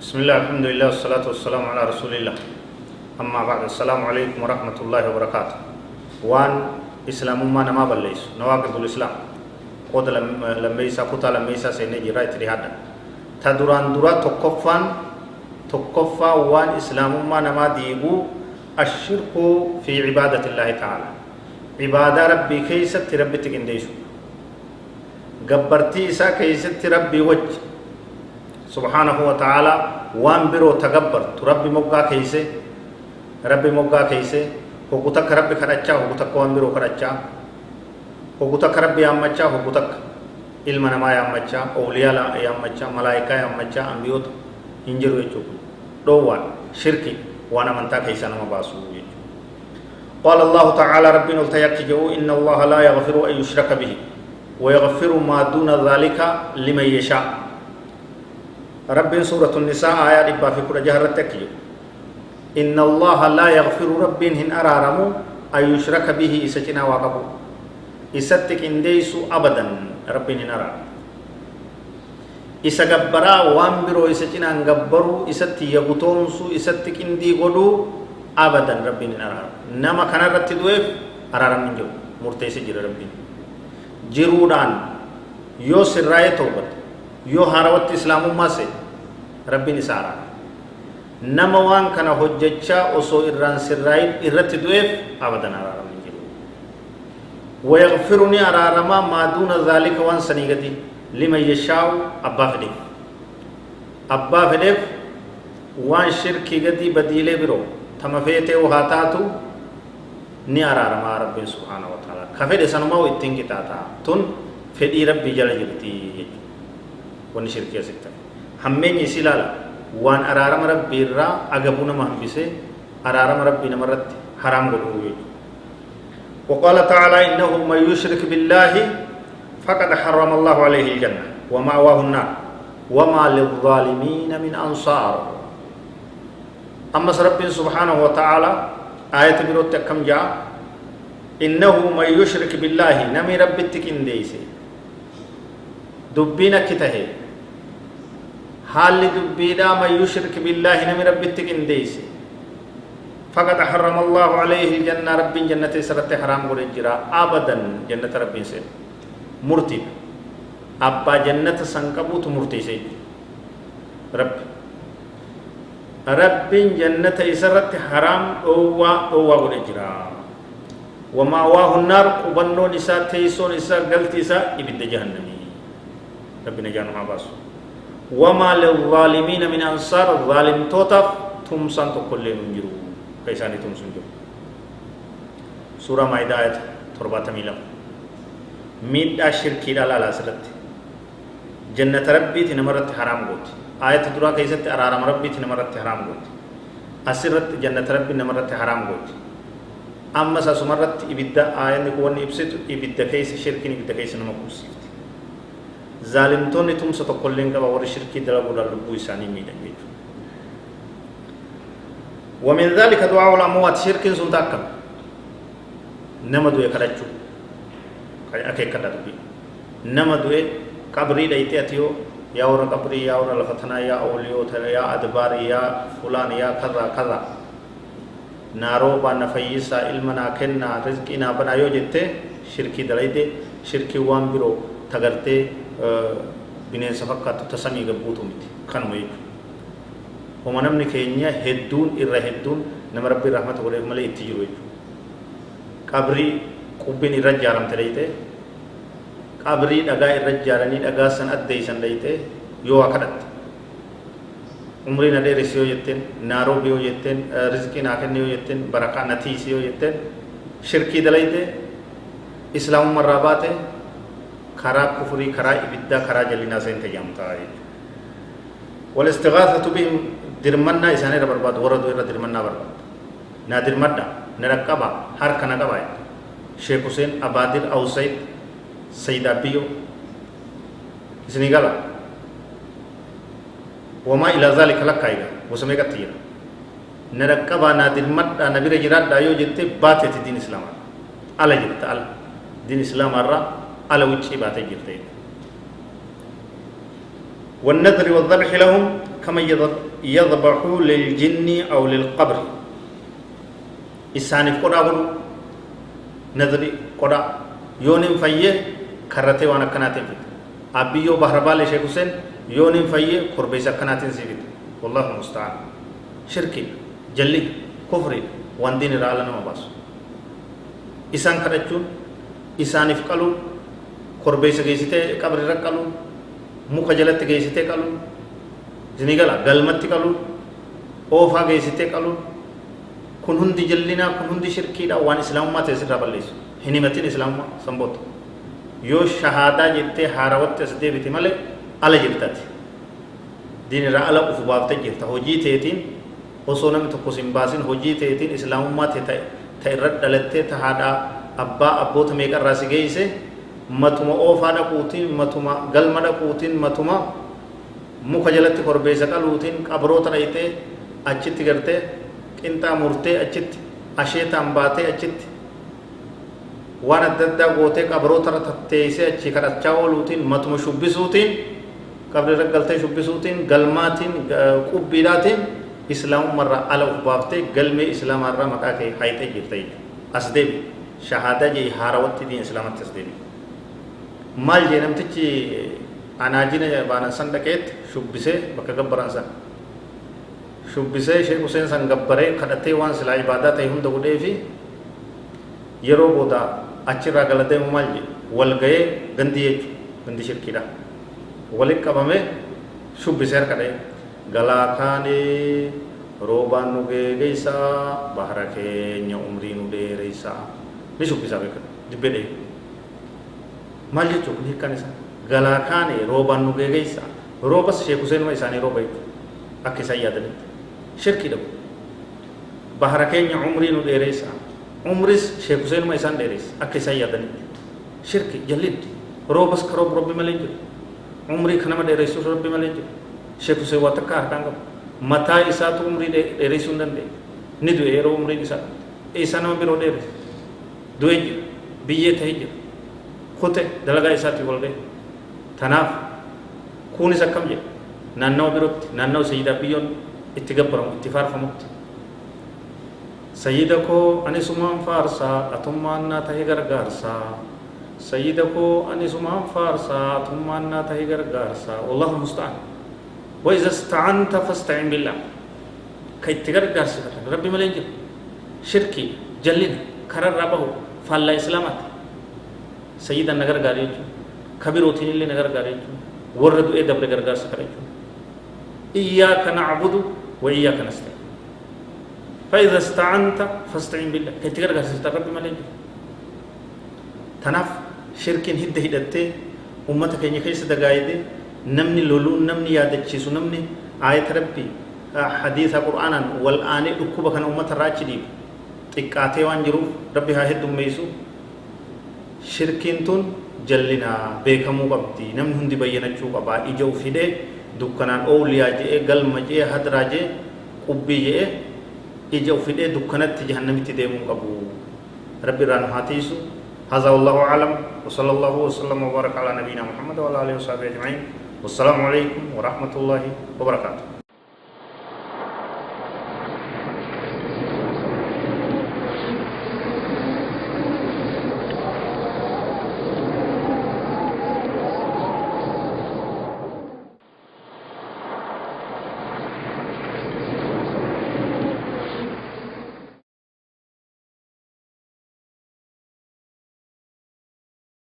بسم الله الحمد لله والصلاة والسلام على رسول الله أما بعد السلام عليكم ورحمة الله وبركاته وان إسلام ما نما بليس نواقض الإسلام قد لما يسا كتا لما يسا سيني جرائت لهذا تدران درا تقفى وان إسلام ما نما ديبو الشرك في عبادة الله تعالى عبادة ربي كيست ربي تكنديشو قبرتي إسا كيست ربي وجه سبحانه وتعالى وان برو تغبر ربي موغا كيسه ربي موغا كيسه حقوقك ربي خرچا حقوقك وان برو خرچا حقوقك ربي يامچا حقوقك علم نما يامچا اولیاء يامچا ملائکه يامچا انبيوت انجرو يچو دووان شركي وانا منتا كيسا نما باسو يچو قال الله تعالى ربنا التيقجو ان الله لا يغفر ان يشرك به ويغفر ما دون ذلك لمن يشاء رب سورة النساء آيات إبا في كل جهر التكيو إن الله لا يغفر رب هن أرارمو أن يشرك به إسجنا وقبو إستك إنديسو أبدا رب هن أرارم إسا قبرا وانبرو إسجنا انقبرو إستي يغطونسو إستك إندي قدو أبدا رب هن أرارم نما كان رتدوئف أرارم من جو مرتيس جر رب جرودان يو سرائي توبت yoo harawatti islaamummaa se rabbiin isa araara nama waan kana hojjechaa osoo irraan sirraayin irratti du'eef abadan araaramu jiru wayaghfiruni araarama maa duuna dhaalika waan sanii gadi liman yashaa'u abbaa fedheef waan shirkii gadi badiilee biroo tama feetee haa taatu ni araaramaa rabbiin subhaanahu wa ta'ala ka fedhe sanumaa ittiin qixaataa tun fedhii rabbii jala jirti wan shirkiya sikta hammeenyi silala waan araarama rabbi irraa agabuu nama hambise araarama rabbi namarratti haram godhuu jechuudha وقال تعالى إنه من يشرك بالله فقد حرم الله عليه الجنة ومأواه النار وما للظالمين من أنصار أما رب سبحانه وتعالى آية بروت كم جاء إنه من يشرك بالله نمي رب التكين ديسي دبينا كتاه حال دبيدا ما يشرك بالله نمي رب التكين ديسي فقد حرم الله عليه الجنة رب جنة سرت حرام قرجرا أبدا جنة رب سي مرتي أبا جنة سنكبوت مرتي سي رب جنة سرت حرام أوا قرجرا وما واه النار قبنو نساء تيسون نساء قلت نساء إبد جهنمي ربنا جانو عباس وما للظالمين من أنصار الظالم توتف تمسان تقول من جرو كيساني تمسن جو سورة مائدة آية تربات ميلا ميد الشركي لا سلت جنة ربي تنمرت حرام قوت آية درا كيست أرارم ربي تنمرت حرام قوت أسرت جنة ربي نمرت حرام قوت أما سمرت إبدا آية نكون إبسط إبدا كيس شركي إبدا كيس نمكوسي ظالمتون تم ستقولين كبا ور شركي دلغو دلبو إساني ميدان جيجو ومن ذلك دعاء الأموات شرك سنتاكم نمدو يكرجو أكيد كدربي نمدو قبري دايتي أتيو يا ور قبري يا ور لفتنا يا أوليو ترى يا أدبار يا فلان يا كذا كذا نارو بان فيسا علمنا كنا رزقنا بنايو جتة شركي دلايتي شركي وان برو تغرتي bineensa fakkaatu tasamii gabbuutu miti kanuma jechuudha homa namni keenya hedduun irra hedduun nama rabbi rahmata godheef malee itti jiru jechuudha qabrii qubbiin irra ijaaramte dhayite qabrii dhagaa irra ijaaranii dhagaa san addeeysan dhayite yoo waa kadhatte umrii na dheerisi yoo jetteen naaroobi yoo jetteen rizqii naa kenne yoo jetteen barakaa na tiisi yoo jetteen shirkii dalayte islaamummarraa baate كرا كفري كرا إبدا كرا جلنا سين تجامتا والاستغاثة بهم درمنا إسانة برباد وردو إرى درمنا برباد نا درمدا نركبا هر كنا كبا شيخ حسين أبادر أو سيد سيد أبيو إسنيغالا وما إلى ذلك لك كايدا وسمي كتير نركبا نا درمدا نبي رجرات دايو جت باتة دين الإسلام على جت على دين الإسلام الرّ على وجه باتة جرتين والنذر والذبح لهم كما يذبح للجن أو للقبر إساني قرأ نذري قرأ يونين فيه كرته وانا كناتين فيه أبيو بحربال شيخ حسين يونين فيه قربيسا كناتين سيفيد والله المستعان شركي جلي كفري واندين رالنا مباس إسان كرتشون إساني فقالوا قربيسا جيسيته قبر رقالوا مخجلت جيسيته قالوا زنيغلا قلمت قالوا أوفا جيسيته قالوا kun hundi jallinaa kun hundi shirkiidha waan islaamummaa teessirraa balleessu hin himatin islaamummaa sanboota yoo shahaadaa jettee haarawatti as deebite malee ala jirtati diinirraa ala ufu baaftee jirta hojii teetiin osoo namni tokko sin baasin hojii teetiin islaamummaa ta irra dhalattee ta haadhaa abbaa abboota meeqarraa si geeyse matuma oofaa dhaquutiin matuma galma dhaquutiin matuma muka jalatti korbeessa qaluutiin qabroota dhayitee achitti gartee qinxaa murtee achitti asheetaan baatee achitti waan adda addaa gootee qabroota irra tatteessee achi kadhachaa ooluutiin matuma shubbisuutiin qabri raggaltee shubbisuutiin galmaatiin qubbiidhaatiin islaamummaarraa ala uf baaftee galmee islaamaarraa maqaa kee hayxee jirta jechuudha as deebi shahaadaa jee haarawatti diin islaamatti as deebi maal jee namtichi anaajina baanan san dhaqeetti shubbisee bakka gabbaran san shubbisee Sheekh Huseen san gabbaree kadhatee waan silaa ibaadaa ta'e hunda godhee fi yeroo booda achirraa galatee maal jedhe wal ga'ee gandi jechuudha gandi shirkiidha walitti qabamee shubbisee harka dha'e galaa kaanee roobaan nu geegeysaa bahara keenya umrii nu dheereysaa ni shubbisaa beekata dibbee dha'e maal jechuudha kun hiikkaan isaa galaa kaanee roobaan nu geegeysaa roobas Sheekh Huseenuma isaanii rooba jechuudha akka isaan yaadanitti shirki dhabu bahara keenya umrii nu dheereysa umris Sheekh Huseen ma isaan dheereysa akka isaan yaadanitti shirki jallid roobas ka roob rabbi malee jiru umrii kanama dheereysu rabbi malee jiru Sheekh Huseen waa takka harkaan qabu mataa isaatu umrii dheereysuu hin dandeenye ni du'e yeroo umriin isaa nama biroo dheereysa du'e jira biyyee ta'e jira kute dalagaa isaatii wal ga'e tanaaf kunis akkam jedha naannawa birootti naannawa sayyidaa biyyoon itti gabbaramu itti faarfamutti sayyida koo ani sumaan faarsaa atummaan naa tahee gargaarsaa sayyida koo ani sumaan faarsaa atummaan naa tahee gargaarsaa wallahu musta'an wa iza ista'anta fasta'in billah ka itti gargaarsifatan rabbi malee jiru shirki jallina kararraa bahu faallaa islaamaati sayyidan na gargaare jechuudha kabirootiin illee na gargaare jechuudha warra du'ee dabre gargaarsa kara jechuudha إياك نعبد وإياك نستعين فإذا استعنت فاستعين بالله كي تقرأ سيدة ربي مالك تناف شركين هدى هدته أمتك إني كيس دقايدة نمني لولو نمني يادك شيسو نمني آية ربي حديث القرآن والآن أكوبا كان أمت الراجدين إكاتي وانجروف ربي هاهد ميسو شركين تون جلنا بيكمو قبدي نمن هندي بينا چوب أبا إجو فيده دكانان أولياء جاء قلم جاء هدرا جاء قبي جاء إجا وفيده دكانات جهنم تديمون أبو ربي ران هاتيسو هذا والله أعلم وصلى الله وسلم وبارك على نبينا محمد وعلى آله وصحبه أجمعين والسلام عليكم ورحمة الله وبركاته